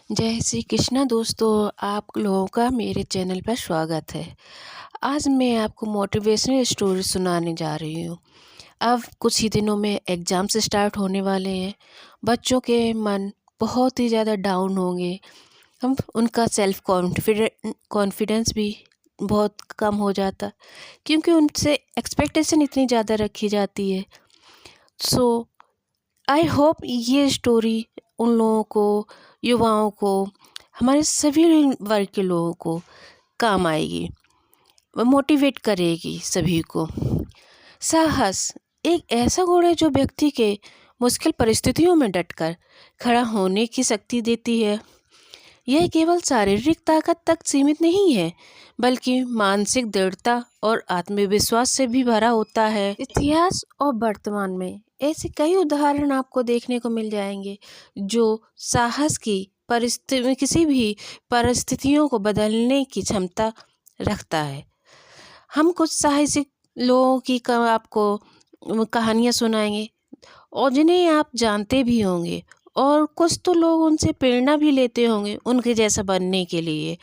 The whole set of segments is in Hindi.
जय श्री कृष्णा दोस्तों, आप लोगों का मेरे चैनल पर स्वागत है। आज मैं आपको मोटिवेशनल स्टोरी सुनाने जा रही हूँ। अब कुछ ही दिनों में एग्ज़ाम्स स्टार्ट होने वाले हैं। बच्चों के मन बहुत ही ज़्यादा डाउन होंगे। हम उनका सेल्फ कॉन्फिडेंस भी बहुत कम हो जाता, क्योंकि उनसे एक्सपेक्टेशन इतनी ज़्यादा रखी जाती है। सो आई होप ये स्टोरी उन लोगों को, युवाओं को, हमारे सभी वर्ग के लोगों को काम आएगी, मोटिवेट करेगी सभी को। साहस एक ऐसा गुण है जो व्यक्ति के मुश्किल परिस्थितियों में डटकर खड़ा होने की शक्ति देती है। यह केवल शारीरिक ताकत तक सीमित नहीं है, बल्कि मानसिक दृढ़ता और आत्मविश्वास से भी भरा होता है। इतिहास और वर्तमान में ऐसे कई उदाहरण आपको देखने को मिल जाएंगे जो साहस की किसी भी परिस्थितियों को बदलने की क्षमता रखता है। हम कुछ साहसिक लोगों की आपको कहानियाँ सुनाएंगे और जिन्हें आप जानते भी होंगे, और कुछ तो लोग उनसे प्रेरणा भी लेते होंगे उनके जैसा बनने के लिए।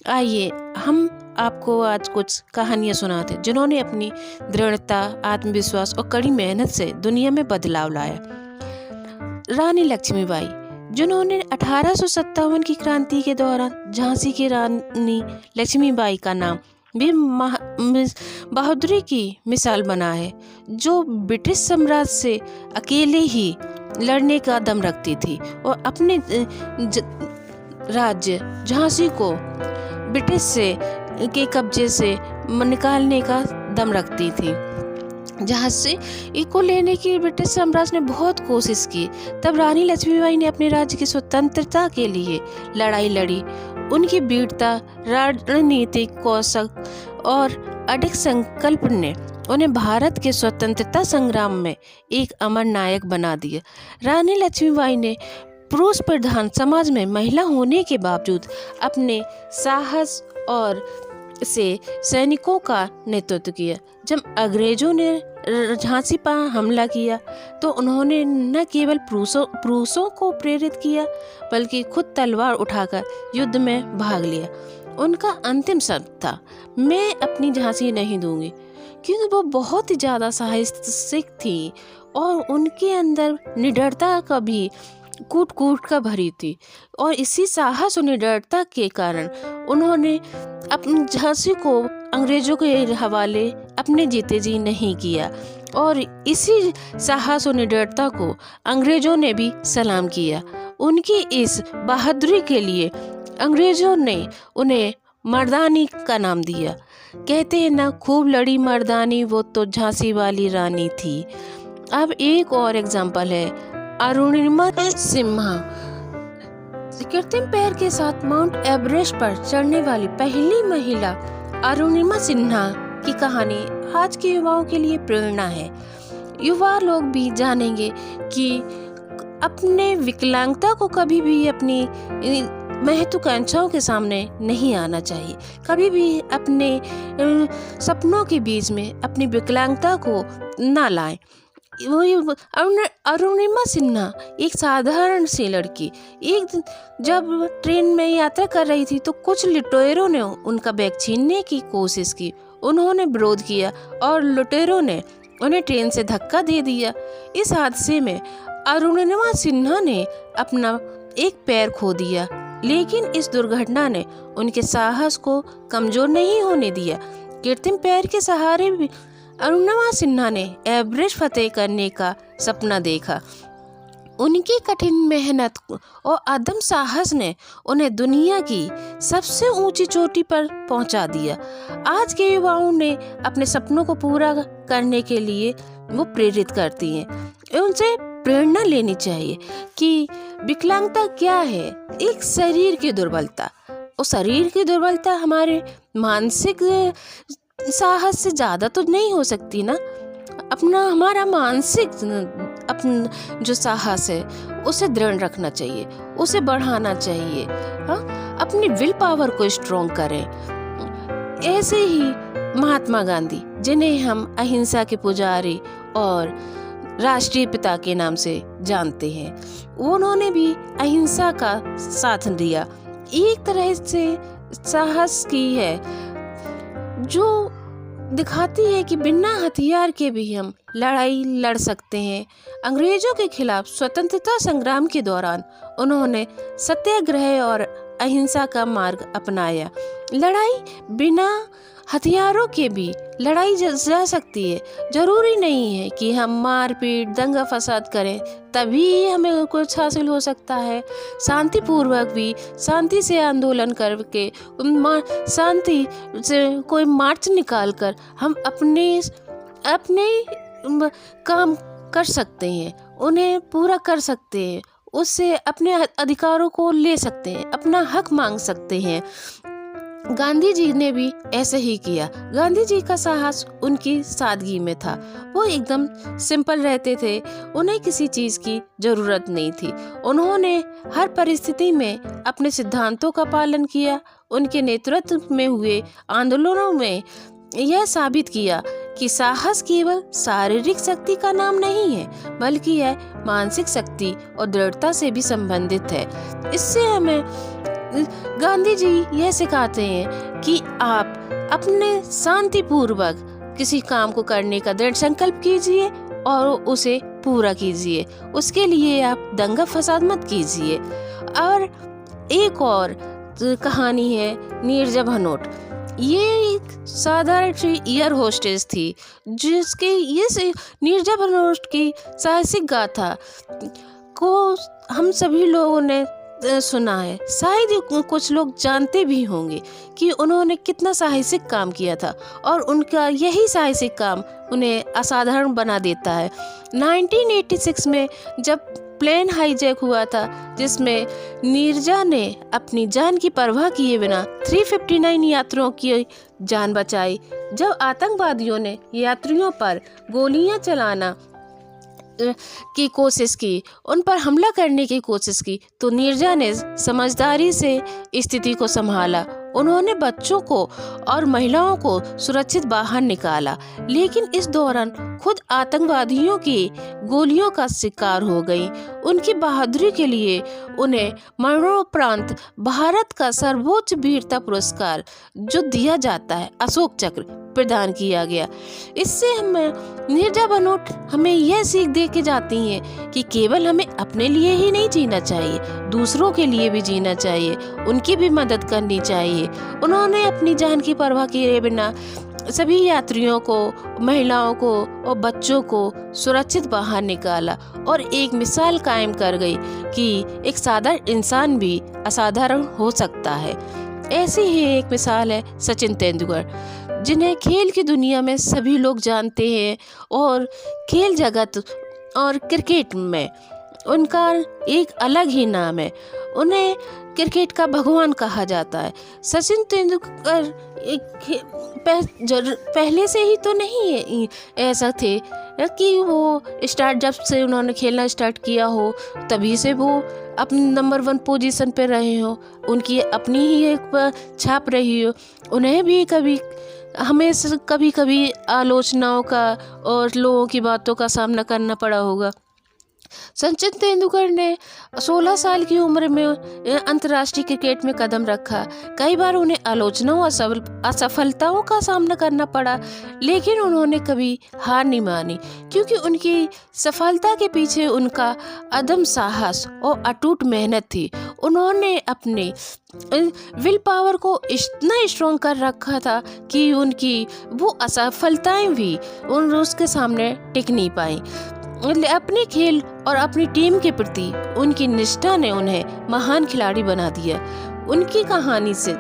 आइए हम आपको आज कुछ कहानियाँ सुनाते हैं जिन्होंने अपनी दृढ़ता, आत्मविश्वास और कड़ी मेहनत से दुनिया में बदलाव लाया। रानी लक्ष्मीबाई, जिन्होंने 1857 की क्रांति के दौरान झांसी की रानी लक्ष्मीबाई का नाम भी बहादुरी की मिसाल बना है, जो ब्रिटिश साम्राज्य से अकेले ही लड़ने का दम रखती थी और अपने राज्य झांसी को ब्रिटिश के कब्जे से निकालने का दम रखती थी। झांसी को लेने की ब्रिटिश साम्राज्य ने बहुत कोशिश की। तब रानी लक्ष्मीबाई ने अपने राज्य की स्वतंत्रता के लिए लड़ाई लड़ी। उनकी वीरता, रणनीतिक कौशल और अडिग संकल्प ने उन्हें भारत के स्वतंत्रता संग्राम में एक अमर नायक बना दिया। रानी लक्ष्मीबाई ने पुरुष प्रधान समाज में महिला होने के बावजूद अपने साहस और से सैनिकों का नेतृत्व किया। जब अंग्रेजों ने झांसी पर हमला किया तो उन्होंने न केवल पुरुषों को प्रेरित किया, बल्कि खुद तलवार उठाकर युद्ध में भाग लिया। उनका अंतिम शब्द था, मैं अपनी झांसी नहीं दूंगी, क्योंकि वो बहुत ही ज़्यादा साहसिक थी और उनके अंदर निडरता का भी कूट कूट का भरी थी। और इसी साहस और निडरता के कारण उन्होंने अपनी झांसी को अंग्रेजों के हवाले अपने जीते जी नहीं किया, और इसी साहस और निडरता को अंग्रेजों ने भी सलाम किया। उनकी इस बहादुरी के लिए अंग्रेजों ने उन्हें मर्दानी का नाम दिया। कहते हैं ना, खूब लड़ी मर्दानी, वो तो झांसी वाली रानी थी। अब एक और एग्जाम्पल है अरुणिमा सिन्हा। कृत्रिम पैर के साथ माउंट एवरेस्ट पर चढ़ने वाली पहली महिला अरुणिमा सिन्हा की कहानी आज के युवाओं के लिए प्रेरणा है। युवा लोग भी जानेंगे कि अपने विकलांगता को कभी भी अपनी महत्वाकांक्षाओं के सामने नहीं आना चाहिए। कभी भी अपने सपनों के बीच में अपनी विकलांगता को ना लाएं। अरुणिमा सिन्हा एक साधारण सी लड़की एक जब ट्रेन में यात्रा कर रही थी तो कुछ लुटेरों ने उनका बैग छीनने की कोशिश की। उन्होंने विरोध किया और लुटेरों ने उन्हें ट्रेन से धक्का दे दिया। इस हादसे में अरुणिमा सिन्हा ने अपना एक पैर खो दिया, लेकिन इस दुर्घटना ने उनके साहस को कमजोर नहीं होने दिया। कृत्रिम पैर के सहारे भी अरुणिमा सिन्हा ने एवरेस्ट फतेह करने का सपना देखा। उनकी कठिन मेहनत और अदम्य साहस ने उन्हें दुनिया की सबसे ऊंची चोटी पर पहुंचा दिया। आज के युवाओं ने अपने सपनों को पूरा करने के लिए वो प्रेरित करती हैं। उनसे प्रेरणा लेनी चाहिए कि विकलांगता क्या है। एक शरीर की दुर्बलता, और शरीर की दुर्बलता हमारे मानसिक साहस से ज़्यादा तो नहीं हो सकती ना। हमारा मानसिक जो साहस है उसे दृढ़ रखना चाहिए, उसे बढ़ाना चाहिए। हाँ, अपनी विल पावर को स्ट्रॉन्ग करें। ऐसे ही महात्मा गांधी, जिन्हें हम अहिंसा के पुजारी और राष्ट्रीय पिता के नाम से जानते हैं। उन्होंने भी अहिंसा का साथ दिया, एक तरह से साहस की है जो दिखाती है कि बिना हथियार के भी हम लड़ाई लड़ सकते हैं। अंग्रेजों के खिलाफ स्वतंत्रता संग्राम के दौरान उन्होंने सत्याग्रह और अहिंसा का मार्ग अपनाया। लड़ाई बिना हथियारों के भी लड़ाई जा सकती है। जरूरी नहीं है कि हम मारपीट दंगा फसाद करें तभी हमें कुछ हासिल हो सकता है। शांतिपूर्वक भी, शांति से आंदोलन करके, शांति से कोई मार्च निकाल कर हम अपने काम कर सकते हैं, उन्हें पूरा कर सकते हैं, उससे अपने अधिकारों को ले सकते हैं, अपना हक मांग सकते हैं। गांधी जी ने भी ऐसे ही किया। गांधी जी का साहस उनकी सादगी में था। वो एकदम सिंपल रहते थे, उन्हें किसी चीज़ की ज़रूरत नहीं थी। उन्होंने हर परिस्थिति में अपने सिद्धांतों का पालन किया। उनके नेतृत्व में हुए आंदोलनों में यह साबित किया कि साहस केवल शारीरिक शक्ति का नाम नहीं है, बल्कि यह मानसिक शक्ति और दृढ़ता से भी संबंधित है। इससे हमें गांधी जी यह सिखाते हैं कि आप अपने शांतिपूर्वक किसी काम को करने का दृढ़ संकल्प कीजिए और उसे पूरा कीजिए। उसके लिए आप दंगा फसाद मत कीजिए। और एक और कहानी है नीरजा भनोट। ये एक साधारण सी एयर होस्टेस थी जिसके ये नीरजा भनोट की साहसिक गाथा को हम सभी लोगों ने सुना है। शायद कुछ लोग जानते भी होंगे कि उन्होंने कितना साहसिक काम किया था और उनका यही साहसिक काम उन्हें असाधारण बना देता है। 1986 में जब प्लेन हाईजैक हुआ था जिसमें नीरजा ने अपनी जान की परवाह किए बिना 359 यात्रियों की जान बचाई। जब आतंकवादियों ने यात्रियों पर गोलियां चलाना की कोशिश की, उन पर हमला करने की कोशिश की, तो नीरजा ने समझदारी से स्थिति को संभाला। उन्होंने बच्चों को और महिलाओं को सुरक्षित बाहर निकाला, लेकिन इस दौरान खुद आतंकवादियों की गोलियों का शिकार हो गई। उनकी बहादुरी के लिए उन्हें मरणोपरांत भारत का सर्वोच्च वीरता पुरस्कार जो दिया जाता है अशोक चक्र प्रदान किया गया। इससे हमें नीरजा भनोट हमें यह सीख दे के जाती हैं कि केवल हमें अपने लिए ही नहीं जीना चाहिए, दूसरों के लिए भी जीना चाहिए, उनकी भी मदद करनी चाहिए। उन्होंने अपनी जान की परवाह किए बिना सभी यात्रियों को, महिलाओं को और बच्चों को सुरक्षित बाहर निकाला और एक मिसाल कायम कर गई कि एक साधारण इंसान भी असाधारण हो सकता है। ऐसी ही एक मिसाल है सचिन तेंदुलकर, जिन्हें खेल की दुनिया में सभी लोग जानते हैं और खेल जगत और क्रिकेट में उनका एक अलग ही नाम है। उन्हें क्रिकेट का भगवान कहा जाता है। सचिन तेंदुलकर पहले से ही तो नहीं ऐसा थे कि वो जब से उन्होंने खेलना स्टार्ट किया हो तभी से वो अपने नंबर 1 पोजीशन पे रहे हो, उनकी अपनी ही एक छाप रही हो। उन्हें भी कभी कभी आलोचनाओं का और लोगों की बातों का सामना करना पड़ा होगा। सचिन तेंदुलकर ने 16 साल की उम्र में अंतर्राष्ट्रीय क्रिकेट में कदम रखा। कई बार उन्हें आलोचनाओं और असफलताओं का सामना करना पड़ा, लेकिन उन्होंने कभी हार नहीं मानी, क्योंकि उनकी सफलता के पीछे उनका अदम साहस और अटूट मेहनत थी। उन्होंने अपने विल पावर को इतना स्ट्रॉन्ग कर रखा था कि उनकी वो असफलताएं भी उसके सामने टिक नहीं पाई। अपने खेल और अपनी टीम के प्रति उनकी निष्ठा ने उन्हें महान खिलाड़ी बना दिया। उनकी कहानी से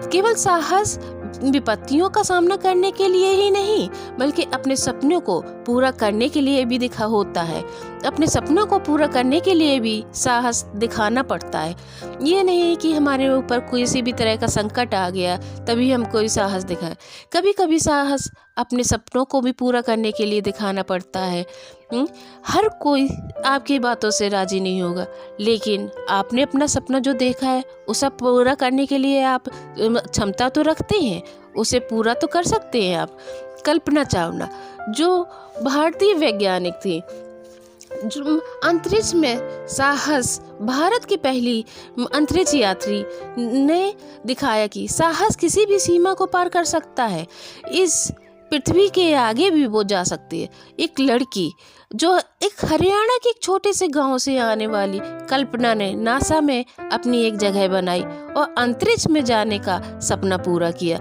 केवल साहस विपत्तियों का सामना करने के लिए ही नहीं, बल्कि अपने सपनों को पूरा करने के लिए भी दिखा होता है। अपने सपनों को पूरा करने के लिए भी साहस दिखाना पड़ता है। ये नहीं कि हमारे ऊपर किसी भी तरह का संकट आ गया तभी हम कोई साहस दिखाएं। कभी कभी साहस अपने सपनों को भी पूरा करने के लिए दिखाना पड़ता है। हर कोई आपकी बातों से राजी नहीं होगा, लेकिन आपने अपना सपना जो देखा है उसे पूरा करने के लिए आप क्षमता तो रखते हैं, उसे पूरा तो कर सकते हैं आप। कल्पना चावला जो भारतीय वैज्ञानिक थी, अंतरिक्ष में साहस, भारत की पहली अंतरिक्ष यात्री ने दिखाया कि साहस किसी भी सीमा को पार कर सकता है। इस पृथ्वी के आगे भी वो जा सकती है। एक लड़की जो एक हरियाणा के एक छोटे से गांव से आने वाली कल्पना ने नासा में अपनी एक जगह बनाई और अंतरिक्ष में जाने का सपना पूरा किया।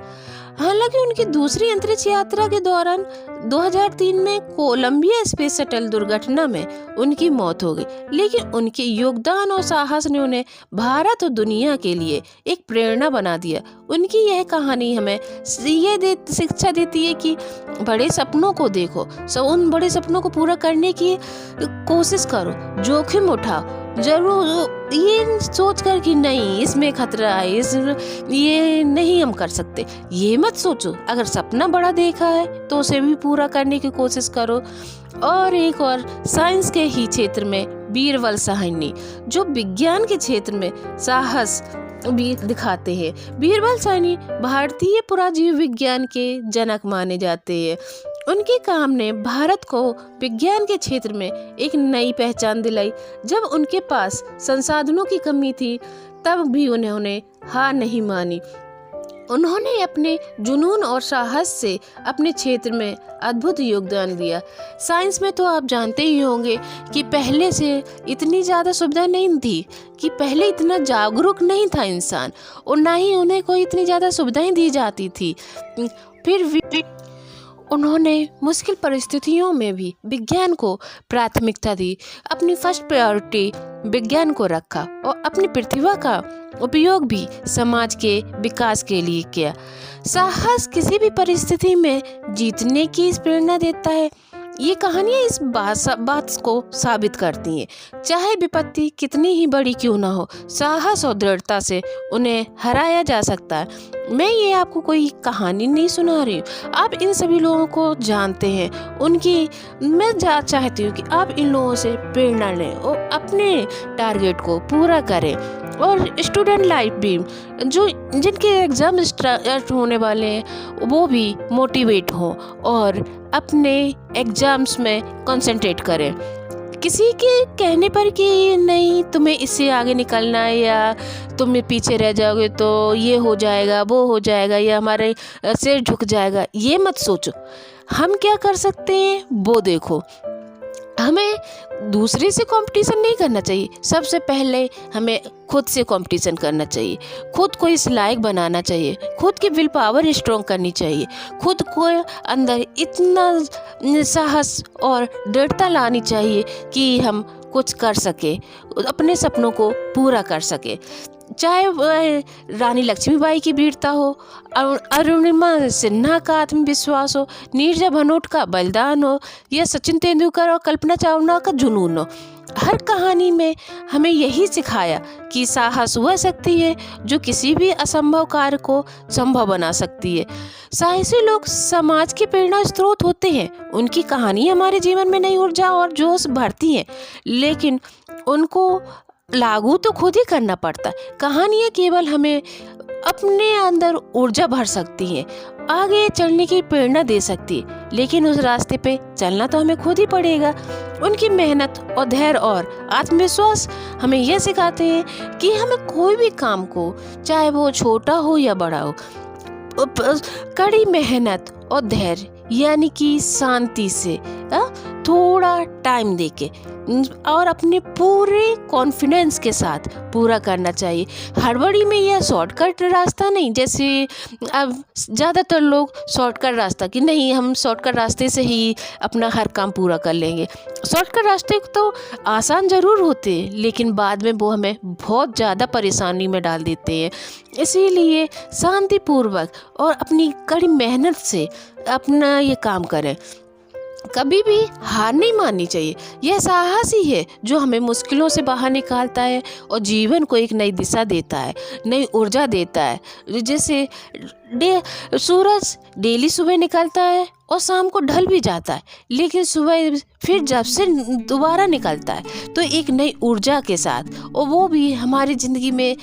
हालांकि उनकी दूसरी अंतरिक्ष यात्रा के दौरान 2003 में कोलंबिया स्पेस शटल दुर्घटना में उनकी मौत हो गई, लेकिन उनके योगदान और साहस ने उन्हें भारत और दुनिया के लिए एक प्रेरणा बना दिया। उनकी यह कहानी हमें ये शिक्षा देती है कि बड़े सपनों को देखो, उन बड़े सपनों को पूरा करने की कोशिश करो, जोखिम उठाओ, जरूर ये सोच कर कि नहीं इसमें खतरा है, ये नहीं हम कर सकते, ये मत सोचो। अगर सपना बड़ा देखा है तो उसे भी पूरा करने की कोशिश करो। और एक और साइंस के ही क्षेत्र में बीरबल साहनी, जो विज्ञान के क्षेत्र में साहस भी दिखाते हैं। बीरबल साहनी भारतीय पुराजीव विज्ञान के जनक माने जाते हैं। उनके काम ने भारत को विज्ञान के क्षेत्र में एक नई पहचान दिलाई। जब उनके पास संसाधनों की कमी थी तब भी उन्होंने हार नहीं मानी। उन्होंने अपने जुनून और साहस से अपने क्षेत्र में अद्भुत योगदान दिया। साइंस में तो आप जानते ही होंगे कि पहले से इतनी ज़्यादा सुविधा नहीं थी, कि पहले इतना जागरूक नहीं था इंसान, और ना ही उन्हें कोई इतनी ज़्यादा सुविधाएं दी जाती थी। फिर भी उन्होंने मुश्किल परिस्थितियों में भी विज्ञान को प्राथमिकता दी, अपनी फर्स्ट प्रायोरिटी विज्ञान को रखा और अपनी प्रतिभा का उपयोग भी समाज के विकास के लिए किया। साहस किसी भी परिस्थिति में जीतने की प्रेरणा देता है। ये कहानियाँ इस बात को साबित करती हैं। चाहे विपत्ति कितनी ही बड़ी क्यों ना हो, साहस और दृढ़ता से उन्हें हराया जा सकता है। मैं ये आपको कोई कहानी नहीं सुना रही हूँ, आप इन सभी लोगों को जानते हैं। मैं चाहती हूँ कि आप इन लोगों से प्रेरणा लें और अपने टारगेट को पूरा करें। और स्टूडेंट लाइफ भी, जो जिनके एग्ज़ाम स्टार्ट होने वाले हैं, वो भी मोटिवेट हों और अपने एग्ज़ाम्स में कंसंट्रेट करें। किसी के कहने पर कि नहीं तुम्हें इससे आगे निकलना है या तुम पीछे रह जाओगे तो ये हो जाएगा, वो हो जाएगा, या हमारे सिर झुक जाएगा, ये मत सोचो। हम क्या कर सकते हैं वो देखो। हमें दूसरे से कंपटीशन नहीं करना चाहिए, सबसे पहले हमें खुद से कंपटीशन करना चाहिए। खुद को इस लायक बनाना चाहिए, खुद की विल पावर स्ट्रॉन्ग करनी चाहिए, खुद को अंदर इतना साहस और दृढ़ता लानी चाहिए कि हम कुछ कर सके, अपने सपनों को पूरा कर सके। चाहे रानी लक्ष्मीबाई की वीरता हो, अरुणिमा सिन्हा का आत्मविश्वास हो, नीरजा भनोट का बलिदान हो, या सचिन तेंदुलकर और कल्पना चावला का जुनून हो, हर कहानी में हमें यही सिखाया कि साहस वह शक्ति है जो किसी भी असंभव कार्य को संभव बना सकती है। साहसी लोग समाज के प्रेरणा स्रोत होते हैं। उनकी कहानी हमारे जीवन में नई ऊर्जा और जोश भरती है, लेकिन उनको लागू तो खुद ही करना पड़ता है। कहानियाँ केवल हमें अपने अंदर ऊर्जा भर सकती हैं, आगे चलने की प्रेरणा दे सकती है, लेकिन उस रास्ते पे चलना तो हमें खुद ही पड़ेगा। उनकी मेहनत और धैर्य और आत्मविश्वास हमें यह सिखाते हैं कि हमें कोई भी काम को, चाहे वो छोटा हो या बड़ा हो, कड़ी मेहनत और धैर्य यानी कि शांति से थोड़ा टाइम देके और अपने पूरे कॉन्फिडेंस के साथ पूरा करना चाहिए। हड़बड़ी में यह शॉर्टकट रास्ता नहीं, जैसे अब ज़्यादातर लोग शॉर्टकट रास्ता कि नहीं हम शॉर्टकट रास्ते से ही अपना हर काम पूरा कर लेंगे। शॉर्टकट रास्ते तो आसान ज़रूर होते हैं, लेकिन बाद में वो हमें बहुत ज़्यादा परेशानी में डाल देते हैं। इसीलिए शांतिपूर्वक और अपनी कड़ी मेहनत से अपना ये काम करें। कभी भी हार नहीं माननी चाहिए। यह साहस ही है जो हमें मुश्किलों से बाहर निकालता है और जीवन को एक नई दिशा देता है, नई ऊर्जा देता है। जैसे सूरज डेली सुबह निकलता है और शाम को ढल भी जाता है, लेकिन सुबह फिर जब से दोबारा निकलता है तो एक नई ऊर्जा के साथ, और वो भी हमारी ज़िंदगी में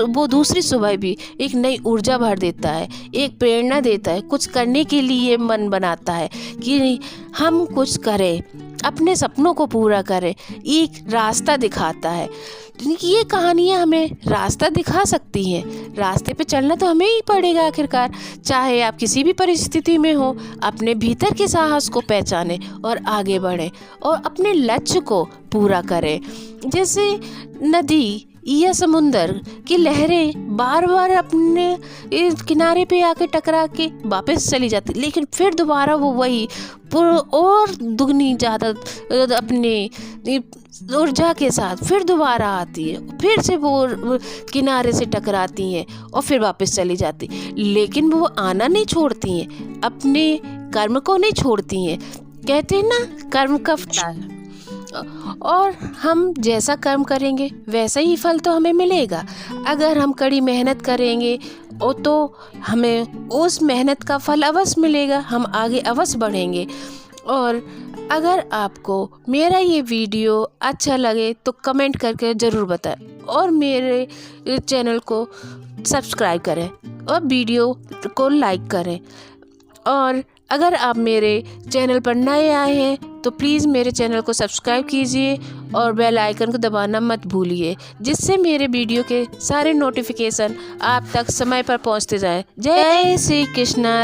वो दूसरी सुबह भी एक नई ऊर्जा भर देता है, एक प्रेरणा देता है, कुछ करने के लिए मन बनाता है कि हम कुछ करें। अपने सपनों को पूरा करें, एक रास्ता दिखाता है। ये कहानियाँ हमें रास्ता दिखा सकती हैं। रास्ते पे चलना तो हमें ही पड़ेगा आखिरकार, चाहे आप किसी भी परिस्थिति में हो। अपने भीतर के साहस को पहचानें और आगे बढ़ें और अपने लक्ष्य को पूरा करें। जैसे नदी या समुंदर की लहरें बार बार अपने किनारे पे आके टकरा के वापस चली जाती, लेकिन फिर दोबारा वो वही और दुगनी ज़्यादा अपने ऊर्जा के साथ फिर दोबारा आती है, फिर से वो किनारे से टकराती हैं और फिर वापस चली जाती, लेकिन वो आना नहीं छोड़ती हैं, अपने कर्म को नहीं छोड़ती हैं। कहते हैं ना, कर्म का फल, और हम जैसा कर्म करेंगे वैसा ही फल तो हमें मिलेगा। अगर हम कड़ी मेहनत करेंगे तो हमें उस मेहनत का फल अवश्य मिलेगा, हम आगे अवश्य बढ़ेंगे। और अगर आपको मेरा ये वीडियो अच्छा लगे तो कमेंट करके ज़रूर बताएं और मेरे चैनल को सब्सक्राइब करें और वीडियो को लाइक करें। और अगर आप मेरे चैनल पर नए आए हैं तो प्लीज़ मेरे चैनल को सब्सक्राइब कीजिए और बेल आइकन को दबाना मत भूलिए, जिससे मेरे वीडियो के सारे नोटिफिकेशन आप तक समय पर पहुंचते जाएं। जय श्री कृष्णा।